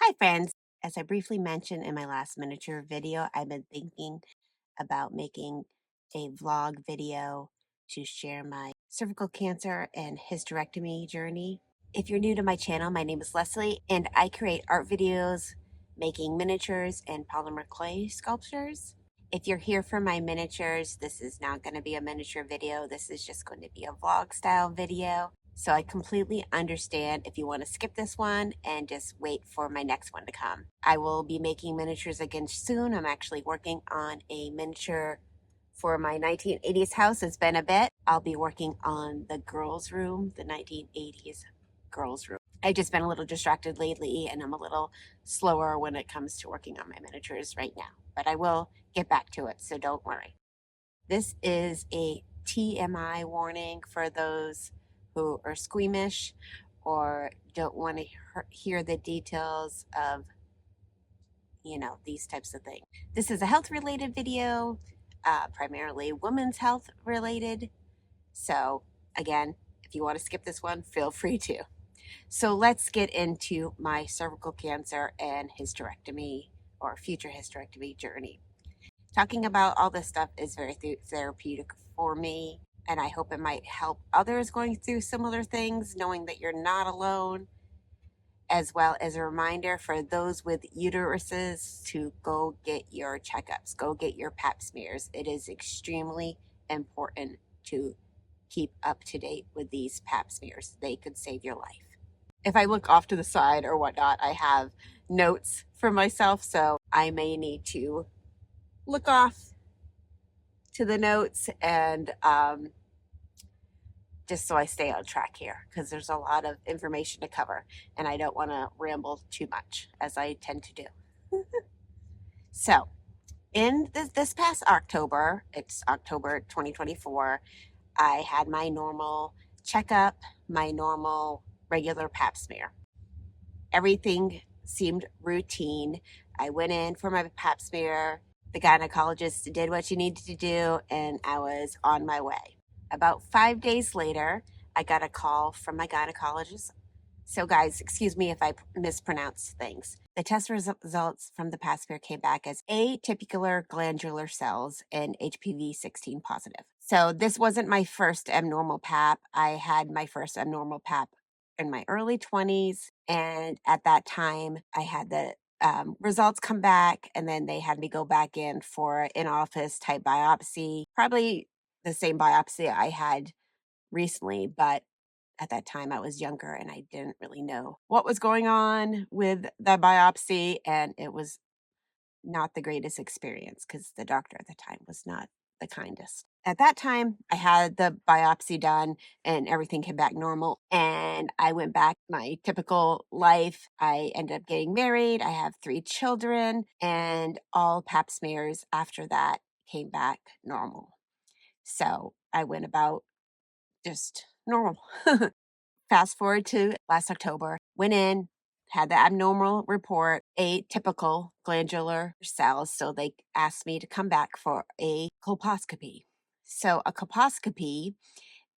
Hi, friends. As I briefly mentioned in my last miniature video, I've been thinking about making a vlog video to share my cervical cancer and hysterectomy journey. If you're new to my channel, my name is Lesley, and I create art videos, making miniatures and polymer clay sculptures. If you're here for my miniatures, this is not going to be a miniature video. This is just going to be a vlog style video. So I completely understand if you want to skip this one and just wait for my next one to come. I will be making miniatures again soon. I'm actually working on a miniature for my 1980s house. It's been a bit. I'll be working on the girls' room, the 1980s girls' room. I've just been a little distracted lately and I'm a little slower when it comes to working on my miniatures right now. But I will get back to it, so don't worry. This is a TMI warning for those who are squeamish or don't want to hear the details of, these types of things. This is a health related video, primarily women's health related. So again, if you want to skip this one, feel free to. So let's get into my cervical cancer and hysterectomy or future hysterectomy journey. Talking about all this stuff is very therapeutic for me, and I hope it might help others going through similar things, knowing that you're not alone, as well as a reminder for those with uteruses to go get your checkups, go get your pap smears. It is extremely important to keep up to date with these pap smears. They could save your life. If I look off to the side or whatnot, I have notes for myself, so I may need to look off to the notes and just so I stay on track here, because there's a lot of information to cover and I don't want to ramble too much, as I tend to do. So in this past October, it's October 2024, I had my normal checkup, my normal regular pap smear. Everything seemed routine. I went in for my pap smear. The gynecologist did what she needed to do, and I was on my way. About 5 days later, I got a call from my gynecologist. So guys, excuse me if I mispronounce things. The test results from the pap smear came back as atypical glandular cells and HPV-16 positive. So this wasn't my first abnormal pap. I had my first abnormal pap in my early 20s. And at that time, I had the results come back, and then they had me go back in for in-office type biopsy, probably the same biopsy I had recently, but at that time I was younger and I didn't really know what was going on with the biopsy, and it was not the greatest experience because the doctor at the time was not the kindest. At that time, I had the biopsy done and everything came back normal. And I went back my typical life. I ended up getting married. I have 3 children, and all pap smears after that came back normal. So I went about just normal. Fast forward to last October, went in, had the abnormal report, atypical glandular cells. So they asked me to come back for a colposcopy. So a colposcopy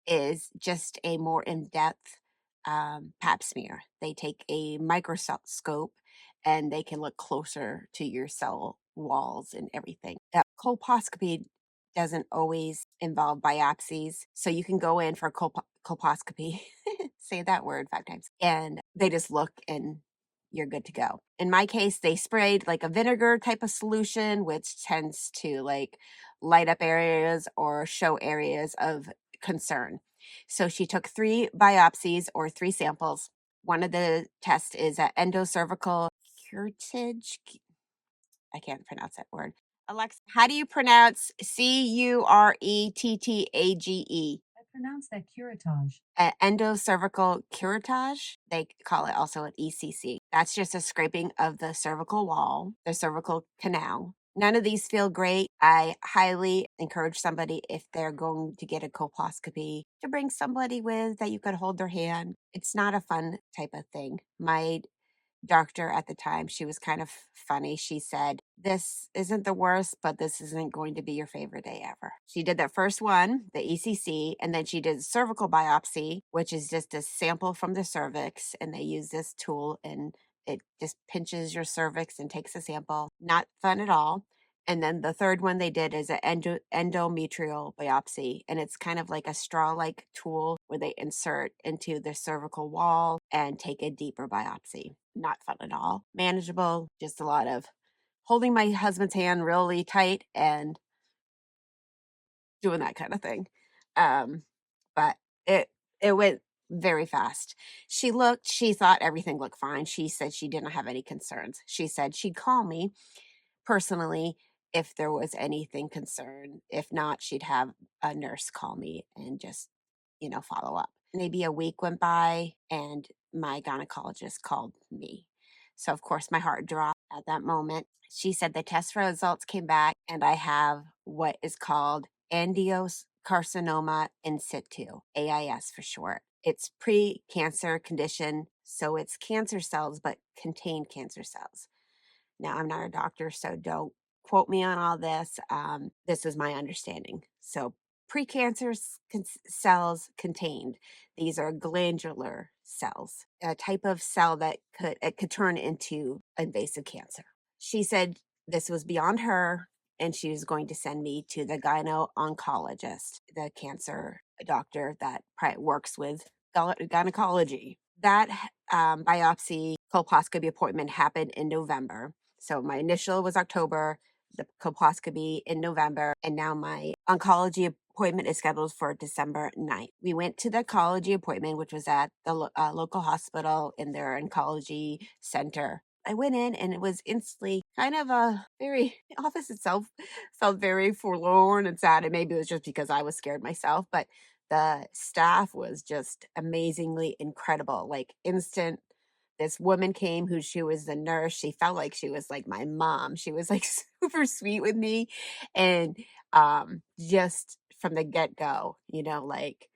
is just a more in-depth pap smear. They take a microscope and they can look closer to your cell walls and everything. That colposcopy doesn't always involve biopsies. So you can go in for a colposcopy, say that word 5 times, and they just look and you're good to go. In my case, they sprayed like a vinegar type of solution, which tends to like light up areas or show areas of concern. So she took 3 biopsies or 3 samples. One of the tests is an endocervical curettage. I can't pronounce that word. Alexa, how do you pronounce curettage? I pronounce that curettage. Endocervical curettage. They call it also an ECC. That's just a scraping of the cervical wall, the cervical canal. None of these feel great. I highly encourage somebody, if they're going to get a colposcopy, to bring somebody with that you could hold their hand. It's not a fun type of thing. My doctor at the time, she was kind of funny. She said, "This isn't the worst, but this isn't going to be your favorite day ever." She did that first one, the ECC, and then she did cervical biopsy, which is just a sample from the cervix. And they use this tool and It just pinches your cervix and takes a sample. Not fun at all. And then the third one they did is an endometrial biopsy. And it's kind of like a straw like tool where they insert into the cervical wall and take a deeper biopsy. Not fun at all. Manageable, just a lot of holding my husband's hand really tight and doing that kind of thing. But it went very fast. She thought everything looked fine. She said she didn't have any concerns. She said she'd call me personally if there was anything concerned. If not, she'd have a nurse call me and just, follow up. Maybe a week went by and my gynecologist called me. So, of course, my heart dropped at that moment. She said the test results came back and I have what is called angiocarcinoma in situ, AIS for short. It's pre-cancer condition, so it's cancer cells, but contain cancer cells. Now, I'm not a doctor, so don't quote me on all this. This is my understanding. So, precancerous cells contained. These are glandular cells, a type of cell that could turn into invasive cancer. She said this was beyond her, and she was going to send me to the gyno-oncologist, the cancer doctor that works with gynecology. That biopsy colposcopy appointment happened in November. So my initial was October, the colposcopy in November, and now my oncology appointment is scheduled for December 9th. We went to the oncology appointment, which was at the local hospital in their oncology center. I went in and it was instantly kind of the office itself felt very forlorn and sad. And maybe it was just because I was scared myself, but the staff was just amazingly incredible, like instant. This woman came who she was the nurse. She felt like she was like my mom. She was like super sweet with me. And just from the get-go, like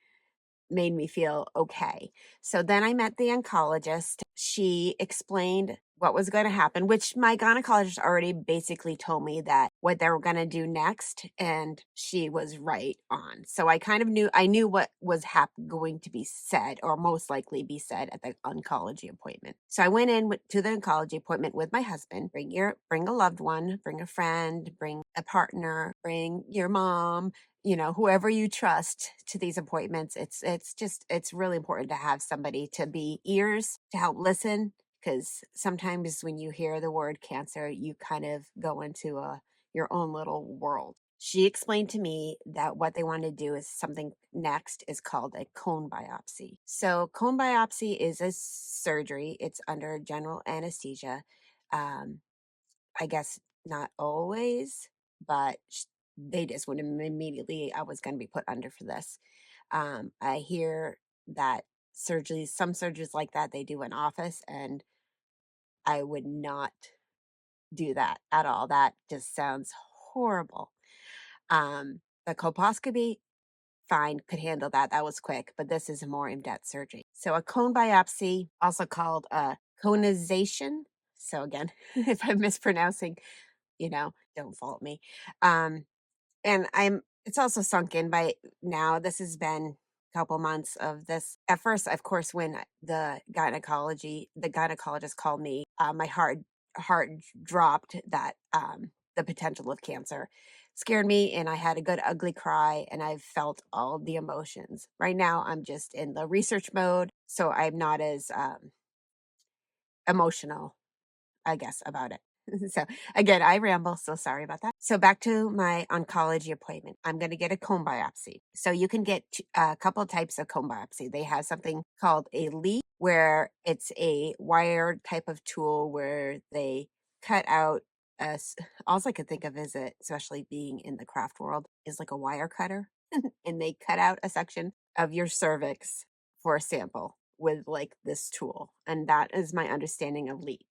made me feel okay. So then I met the oncologist. She explained what was going to happen, which my gynecologist already basically told me that what they were going to do next, and she was right on. So I kind of knew what was going to be said, or most likely be said at the oncology appointment. So I went in to the oncology appointment with my husband. Bring a loved one, bring a friend, bring a partner, bring your mom, whoever you trust to these appointments. It's really important to have somebody to be ears to help listen, because sometimes when you hear the word cancer, you kind of go into your own little world. She explained to me that what they want to do is something next is called a cone biopsy. So cone biopsy is a surgery. It's under general anesthesia. I guess not always, but they just would immediately, I was going to be put under for this. I hear that some surgeries like that, they do in office, and I would not do that at all. That just sounds horrible. The colposcopy, fine, could handle that. That was quick, but this is a more in-depth surgery. So a cone biopsy, also called a conization. So again, if I'm mispronouncing, don't fault me. And it's also sunk in by now. This has been a couple months of this. At first, of course, when the gynecologist called me, my heart dropped that the potential of cancer scared me, and I had a good ugly cry, and I've felt all the emotions. Right now, I'm just in the research mode, so I'm not as emotional, I guess, about it. So again, I ramble, so sorry about that. So back to my oncology appointment. I'm going to get a cone biopsy. So you can get a couple of types of cone biopsy. They have something called a leaf, where it's a wire type of tool where they cut out all I could think of is it, especially being in the craft world, is like a wire cutter. And they cut out a section of your cervix for a sample with like this tool. And that is my understanding of LEAP.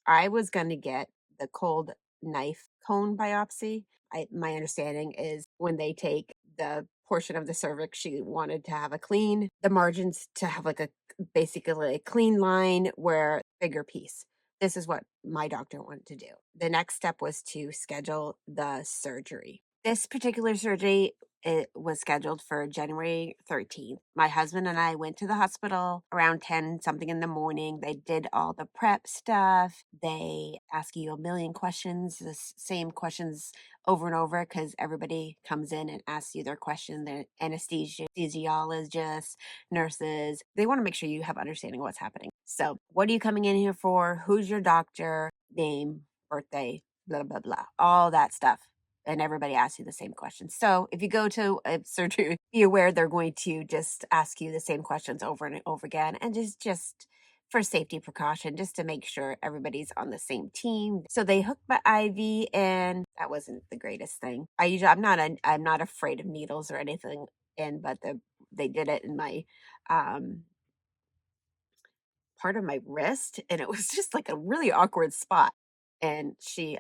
I was going to get the cold knife cone biopsy. My understanding is when they take the portion of the cervix, she wanted to have the margins to have like basically a clean line where bigger piece. This is what my doctor wanted to do. The next step was to schedule the surgery. This particular surgery It was scheduled for January 13th. My husband and I went to the hospital around 10 something in the morning. They did all the prep stuff. They ask you a million questions, the same questions over and over because everybody comes in and asks you their question. The anesthesiologists, nurses, they want to make sure you have understanding of what's happening. So, what are you coming in here for? Who's your doctor? Name, birthday, blah, blah, blah, all that stuff, and everybody asks you the same questions. So if you go to a surgery, be aware they're going to just ask you the same questions over and over again, and just for safety precaution, just to make sure everybody's on the same team. So they hooked my IV in. That wasn't the greatest thing. I'm not afraid of needles or anything in, but they did it in my part of my wrist, and it was just like a really awkward spot. And she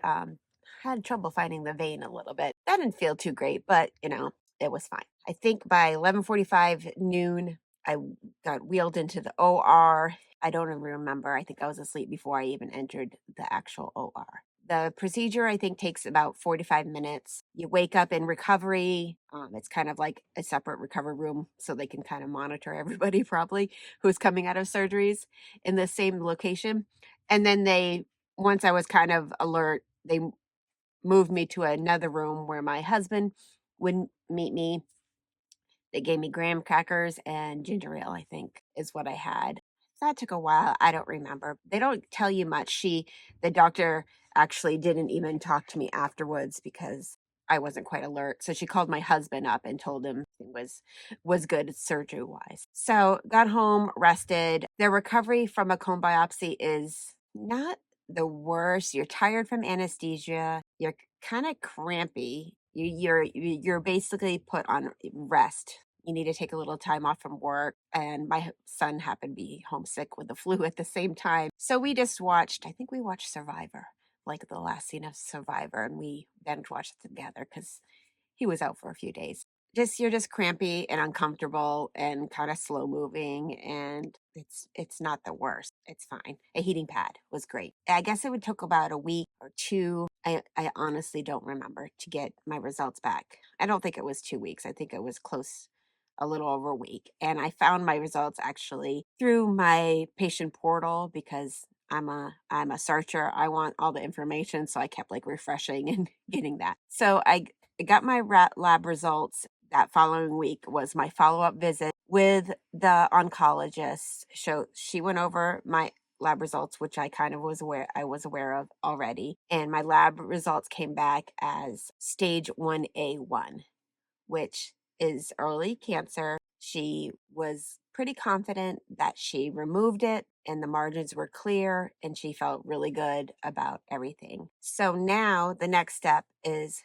had trouble finding the vein a little bit. That didn't feel too great, but it was fine. I think by 11:45 noon, I got wheeled into the OR. I don't even remember. I think I was asleep before I even entered the actual OR. The procedure, I think, takes about 45 minutes. You wake up in recovery. It's kind of like a separate recovery room so they can kind of monitor everybody probably who's coming out of surgeries in the same location. And then once I was kind of alert, they moved me to another room where my husband would meet me. They gave me graham crackers and ginger ale, I think, is what I had. That took a while. I don't remember. They don't tell you much. The doctor actually didn't even talk to me afterwards because I wasn't quite alert. So she called my husband up and told him it was good surgery wise. So got home, rested. The recovery from a cone biopsy is not the worst. You're tired from anesthesia. You're kind of crampy. You're basically put on rest. You need to take a little time off from work. And my son happened to be homesick with the flu at the same time. So I think we watched Survivor, like the last scene of Survivor, and we binge watched it together because he was out for a few days. You're just crampy and uncomfortable and kind of slow moving, and it's not the worst. It's fine. A heating pad was great. I guess it would took about a week or two. I honestly don't remember to get my results back. I don't think it was 2 weeks. I think it was close a little over a week. And I found my results actually through my patient portal because I'm a searcher. I want all the information, so I kept like refreshing and getting that. So I got my lab results. That following week was my follow-up visit with the oncologist. So she went over my lab results, which I was aware of already. And my lab results came back as stage 1A1, which is early cancer. She was pretty confident that she removed it and the margins were clear, and she felt really good about everything. So now the next step is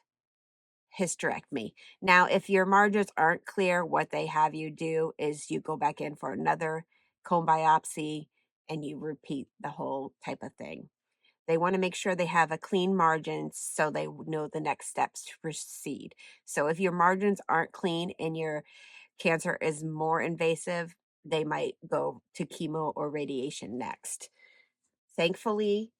hysterectomy. Now, if your margins aren't clear, what they have you do is you go back in for another cone biopsy and you repeat the whole type of thing. They want to make sure they have a clean margin so they know the next steps to proceed. So if your margins aren't clean and your cancer is more invasive, they might go to chemo or radiation next. Thankfully,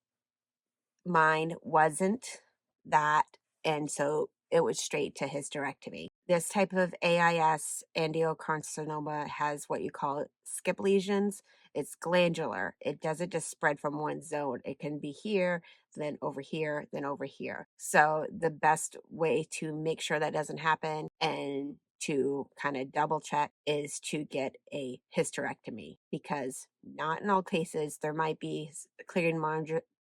mine wasn't that, and so it was straight to hysterectomy. This type of AIS, angiocarcinoma, has what you call skip lesions. It's glandular. It doesn't just spread from one zone. It can be here, then over here, then over here. So the best way to make sure that doesn't happen and to kind of double check is to get a hysterectomy, because not in all cases there might be clearing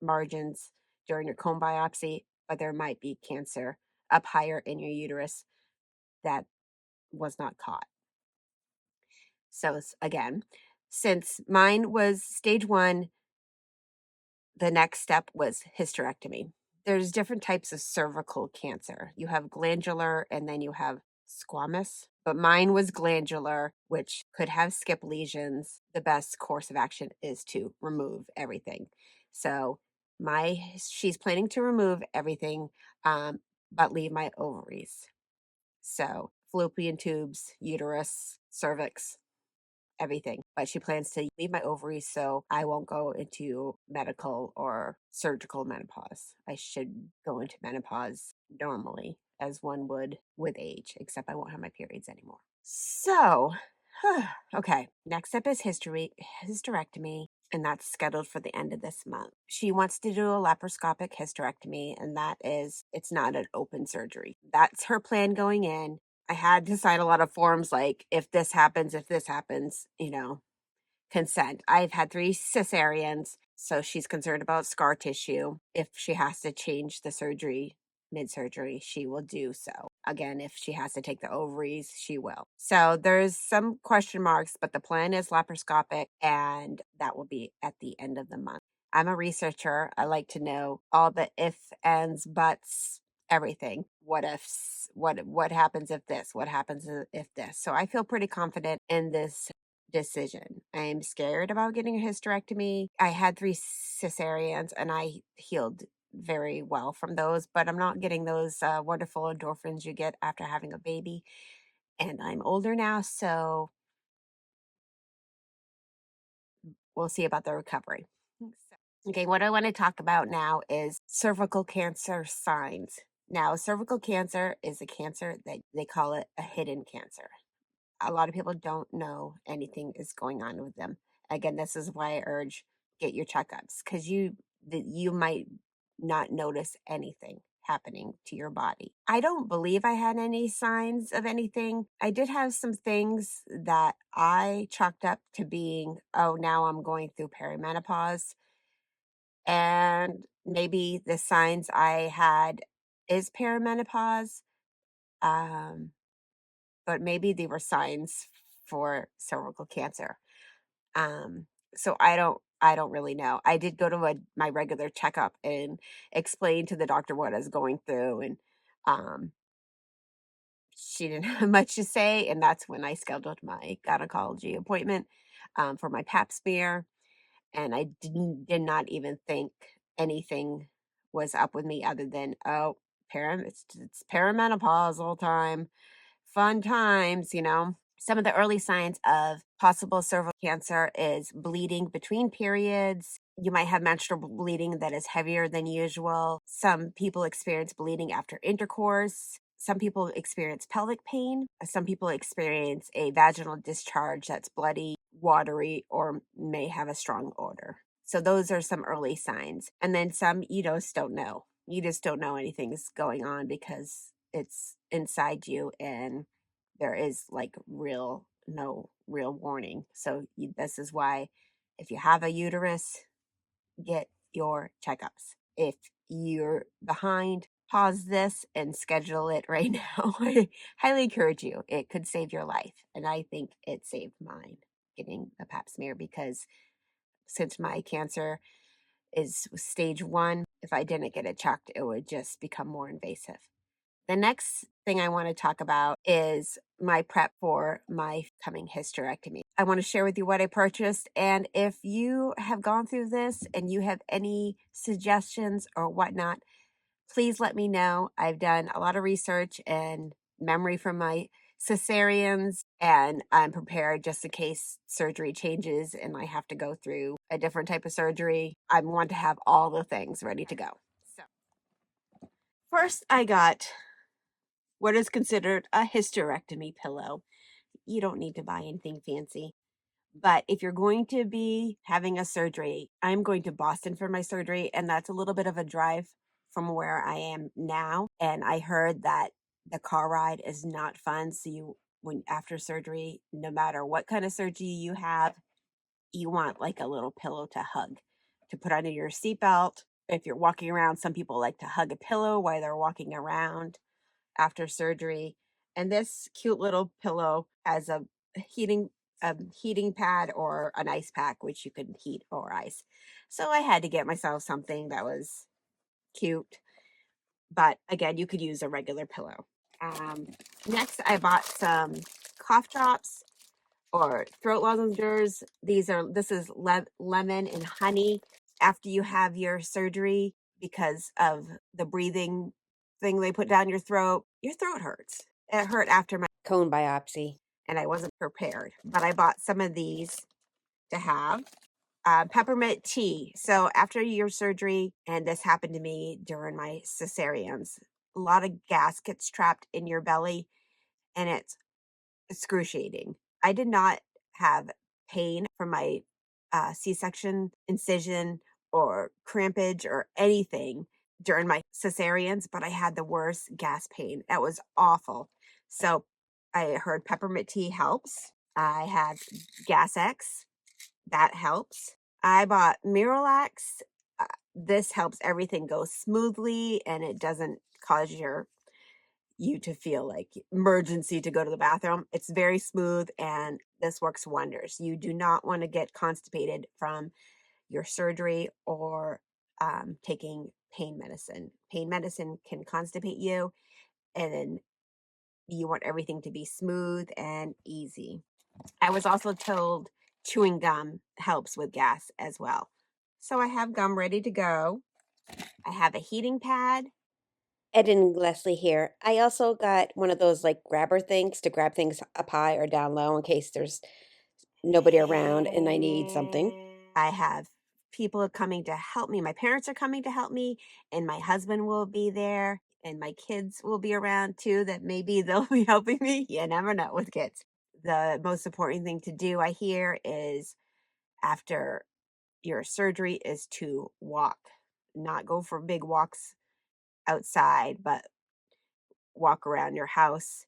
margins during your cone biopsy, but there might be cancer up higher in your uterus that was not caught. So again, since mine was stage 1, the next step was hysterectomy. There's different types of cervical cancer. You have glandular and then you have squamous, but mine was glandular, which could have skip lesions. The best course of action is to remove everything. So she's planning to remove everything, but leave my ovaries. So fallopian tubes, uterus, cervix, everything. But she plans to leave my ovaries so I won't go into medical or surgical menopause. I should go into menopause normally as one would with age, except I won't have my periods anymore. So, okay, next step is hysterectomy, and that's scheduled for the end of this month. She wants to do a laparoscopic hysterectomy, and it's not an open surgery. That's her plan going in. I had to sign a lot of forms like if this happens, consent. I've had 3 cesareans, so she's concerned about scar tissue. If she has to change the surgery mid-surgery, she will do so. Again, if she has to take the ovaries, she will. So there's some question marks, but the plan is laparoscopic, and that will be at the end of the month. I'm a researcher. I like to know all the ifs, ands, buts, everything. What ifs? What happens if this? What happens if this? So I feel pretty confident in this decision. I'm scared about getting a hysterectomy. I had 3 cesareans and I healed very well from those, but I'm not getting those wonderful endorphins you get after having a baby. And I'm older now, so we'll see about the recovery. Okay, what I want to talk about now is cervical cancer signs. Now, cervical cancer is a cancer that they call it a hidden cancer. A lot of people don't know anything is going on with them. Again, this is why I urge get your checkups because you might not notice anything happening to your body. I don't believe I had any signs of anything. I did have some things that I chalked up to being, oh, now I'm going through perimenopause, and maybe the signs I had is perimenopause. Um, but maybe they were signs for cervical cancer. Um, so I don't really know. I did go to my regular checkup and explain to the doctor what I was going through, and um, she didn't have much to say, and that's when I scheduled my gynecology appointment for my pap smear, and I did not even think anything was up with me other than, oh, it's perimenopausal time, fun times. Some of the early signs of possible cervical cancer is bleeding between periods. You might have menstrual bleeding that is heavier than usual. Some people experience bleeding after intercourse. Some people experience pelvic pain. Some people experience a vaginal discharge that's bloody, watery, or may have a strong odor. So those are some early signs. And then some you just don't know. You just don't know anything's going on because it's inside you and there is like no real warning. So this is why if you have a uterus, get your checkups. If you're behind, pause this and schedule it right now. I highly encourage you. It could save your life. And I think it saved mine getting a pap smear because since my cancer is stage 1, if I didn't get it checked, it would just become more invasive. The next thing I want to talk about is my prep for my coming hysterectomy. I want to share with you what I purchased. And if you have gone through this and you have any suggestions or whatnot, please let me know. I've done a lot of research and memory from my cesareans, and I'm prepared just in case surgery changes and I have to go through a different type of surgery. I want to have all the things ready to go. So, first, I got what is considered a hysterectomy pillow. You don't need to buy anything fancy. But if you're going to be having a surgery, I'm going to Boston for my surgery, and that's a little bit of a drive from where I am now. And I heard that the car ride is not fun. So when after surgery, no matter what kind of surgery you have, you want like a little pillow to hug, to put under your seatbelt. If you're walking around, some people like to hug a pillow while they're walking around after surgery. And this cute little pillow has heating a heating pad or an ice pack, which you can heat or ice. So I had to get myself something that was cute. But again, you could use a regular pillow. Next, I bought some cough drops or throat lozenges. This is lemon and honey. After you have your surgery, because of the breathing thing they put down your throat hurts. It hurt after my cone biopsy, and I wasn't prepared. But I bought some of these to have. Peppermint tea. So after your surgery, and this happened to me during my cesareans, a lot of gas gets trapped in your belly and it's excruciating. I did not have pain from my C-section incision or crampage or anything during my cesareans, but I had the worst gas pain. That was awful. So I heard peppermint tea helps. I had Gas X. That helps. I bought Miralax. This helps everything go smoothly and it doesn't cause you to feel like emergency to go to the bathroom. It's very smooth and this works wonders. You do not want to get constipated from your surgery or taking pain medicine. Pain medicine can constipate you, and then you want everything to be smooth and easy. I was also told chewing gum helps with gas as well. So I have gum ready to go. I have a heating pad. Ed and Leslie here. I also got one of those like grabber things to grab things up high or down low in case there's nobody around and I need something. I have people coming to help me. My parents are coming to help me, and my husband will be there, and my kids will be around too, that maybe they'll be helping me. You never know with kids. The most important thing to do, I hear, is after your surgery is to walk, not go for big walks outside, but walk around your house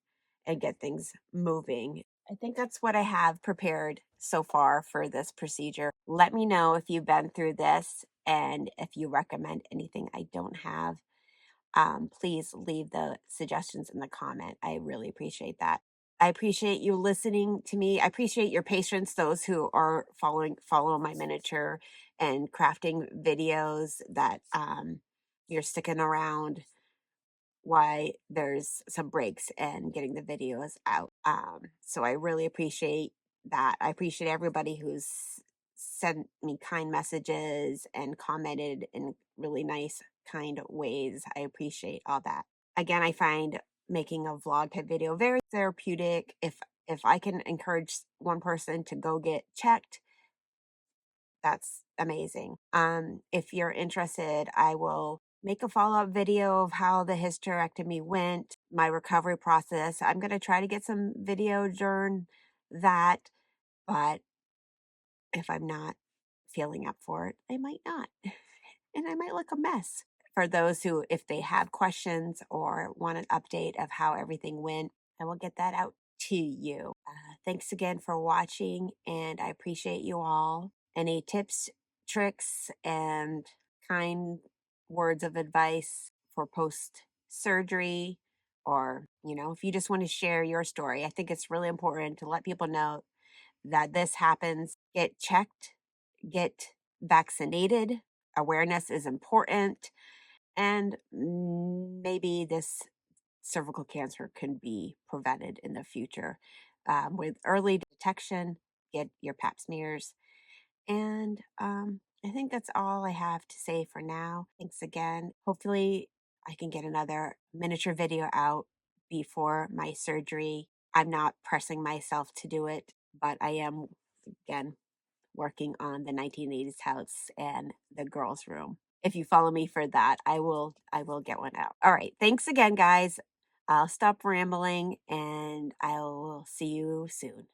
and get things moving. I think that's what I have prepared so far for this procedure. Let me know if you've been through this and if you recommend anything I don't have. Please leave the suggestions in the comment. I really appreciate that. I appreciate you listening to me. I appreciate your patience, those who are follow my miniature and crafting videos, that you're sticking around why there's some breaks and getting the videos out. So I really appreciate that. I appreciate everybody who's sent me kind messages and commented in really nice, kind ways. I appreciate all that. Again, I find making a vlog type video very therapeutic. If I can encourage one person to go get checked, that's amazing. If you're interested, I will make a follow-up video of how the hysterectomy went, my recovery process. I'm going to try to get some video during that, but if I'm not feeling up for it, I might not. And I might look a mess. For those who, if they have questions or want an update of how everything went, I will get that out to you. Thanks again for watching, and I appreciate you all. Any tips, tricks, and kind words of advice for post surgery, or, if you just want to share your story, I think it's really important to let people know that this happens. Get checked, get vaccinated. Awareness is important, and maybe this cervical cancer can be prevented in the future with early detection. Get your pap smears. And I think that's all I have to say for now. Thanks again. Hopefully, I can get another miniature video out before my surgery. I'm not pressing myself to do it, but I am, again, working on the 1980s house and the girls' room. If you follow me for that, I will get one out. All right. Thanks again, guys. I'll stop rambling and I will see you soon.